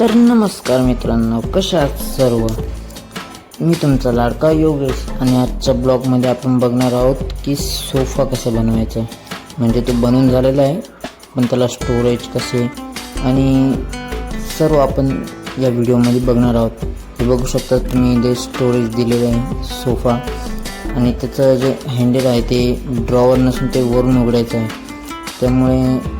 तर नमस्कार मित्रांनो, कशा आहात सर्व. मी तुमचा लाडका योगेश आणि आजच्या ब्लॉगमध्ये आपण बघणार आहोत की सोफा कसा बनवायचा. म्हणजे तो बनवून झालेला आहे, पण त्याला स्टोरेज कसे आणि सर्व आपण या व्हिडिओमध्ये बघणार आहोत. हे बघू शकता तुम्ही, इथे स्टोरेज दिलेलं आहे सोफा आणि त्याचं जे हँडल आहे ते ड्रॉवर नसून ते वरून उघडायचं आहे. त्यामुळे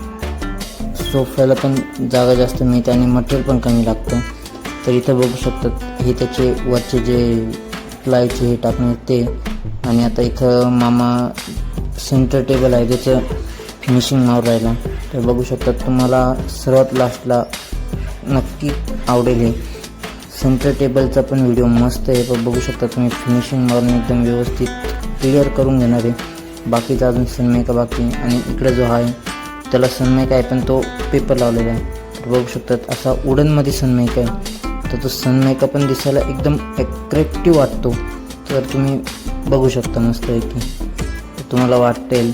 सोफ्याला पण जागा जास्त मिळते आणि मटेरियल पण कमी लागतं. तर इथं बघू शकतात हे त्याचे वरचे जे प्लायचे हे टाकणे ते. आणि आता इथं मामा सेंटर टेबल आहे त्याचं फिनिशिंग मारून राहिला. तर बघू शकतात, तुम्हाला सर्वात लास्टला नक्की आवडेल. हे सेंटर टेबलचा पण व्हिडिओ मस्त आहे. पण बघू शकता तुम्ही, फिनिशिंग मारून एकदम व्यवस्थित क्लिअर करून घेणार आहे. बाकीचा अजून सनमायका बाकी. आणि इकडे जो आहे त्याला सनमायका आहे, पण तो पेपर लावलेला आहे. तर बघू शकतात असा वुडनमध्ये सनमायका आहे. तर तो सनमायका पण दिसायला एकदम अट्रॅक्टिव्ह वाटतो. तर तुम्ही बघू शकता मस्त आहे की. तर तुम्हाला वाटेल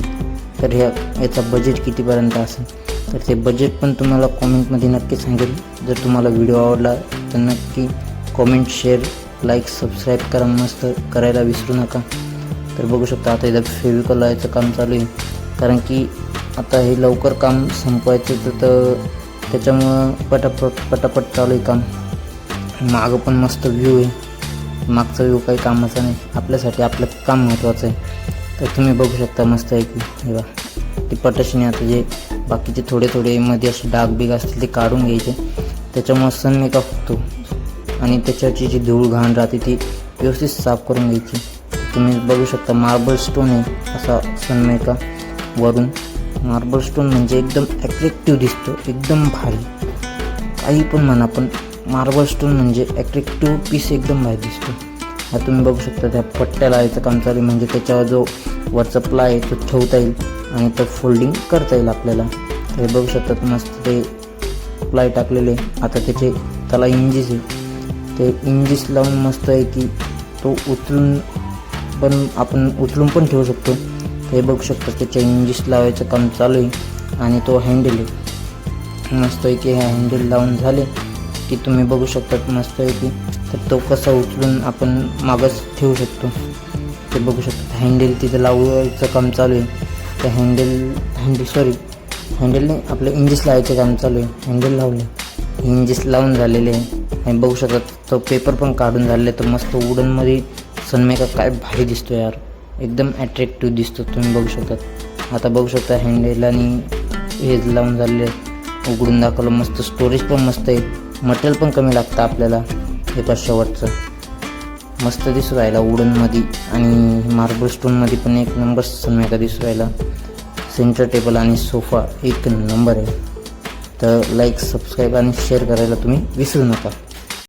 तर याचा बजेट कितीपर्यंत असेल, तर ते बजेट पण तुम्हाला कॉमेंटमध्ये नक्की सांगेल. जर तुम्हाला व्हिडिओ आवडला तर नक्की कॉमेंट, शेअर, लाईक, सबस्क्राईब करा. मस्त करायला विसरू नका. तर बघू शकता आता इथं फेविकॉल लावायचं काम चालू आहे, कारण की आता हे लवकर काम संपवायचं तर त्याच्यामुळं पटापट चालू आहे काम. मागं पण मस्त व्ह्यू आहे. मागचा व्ह्यू काही कामाचा नाही, आपल्यासाठी आपलं काम महत्त्वाचं आहे. तर तुम्ही बघू शकता मस्त आहे की. हे बघा ती पटाशीने आता जे बाकीचे थोडे मध्ये असे डाग बिग असतील ते काढून घ्यायचे. त्याच्यामुळं सनमायका फुटतो आणि त्याच्यावरची जी धूळ घाण राहते ती व्यवस्थित साफ करून घ्यायची. तुम्ही बघू शकता मार्बल स्टोन आहे असा सनमायका वरून. मार्बल स्टोन म्हणजे एकदम अट्रॅक्टिव्ह दिसतो, एकदम भारी. काही पण म्हणा, पण मार्बल स्टोन म्हणजे अट्रॅक्टिव्ह पीस एकदम भारी दिसतो. हा तुम्ही बघू शकता त्या पट्ट्या लावायचं काम चालू, म्हणजे त्याच्यावर जो वरचा प्लाय आहे तो ठेवता येईल आणि तो फोल्डिंग करता येईल आपल्याला. तर हे बघू शकतात मस्त ते प्लाय टाकलेले. आता त्याला इंजिस आहे, ते इंजिस लावून मस्त आहे की तो आपण उचलून पण ठेवू शकतो. हे बघू शकता त्याच्या इंजिस लावायचं काम चालू आहे. आणि तो हँडल आहे मस्त आहे की. हे हँडल लावून झाले की तुम्ही बघू शकता मस्त आहे की. तर तो कसा उचलून आपण मागच ठेवू शकतो. ते बघू शकता हँडल तिथं लावायचं काम चालू आहे. तर हँडल नाही, आपलं इंजिस लावायचं काम चालू आहे. हँडल लावले, इंजिस लावून झालेले आहे. आणि बघू शकतात तो पेपर पण काढून झालेला आहे. तर मस्त वुडनमध्ये सनमायका काय भारी दिसतो यार, एकदम अट्रॅक्टिव्ह दिसतो. तुम्ही बघू शकतात. आता बघू शकता हँडल आणि हे लावून झालेले उघडून दाखवलं. मस्त स्टोरेज पण मस्त आहे, मटेरियल पण कमी लागतं आपल्याला. हे पण शेवटचं मस्त दिसू राहिला वुडनमध्ये. आणि मार्बल स्टोनमध्ये पण एक नंबर सनमायका दिसू राहिला. सेंटर टेबल आणि सोफा एक नंबर आहे. तर लाईक, सबस्क्राईब आणि शेअर करायला तुम्ही विसरू नका.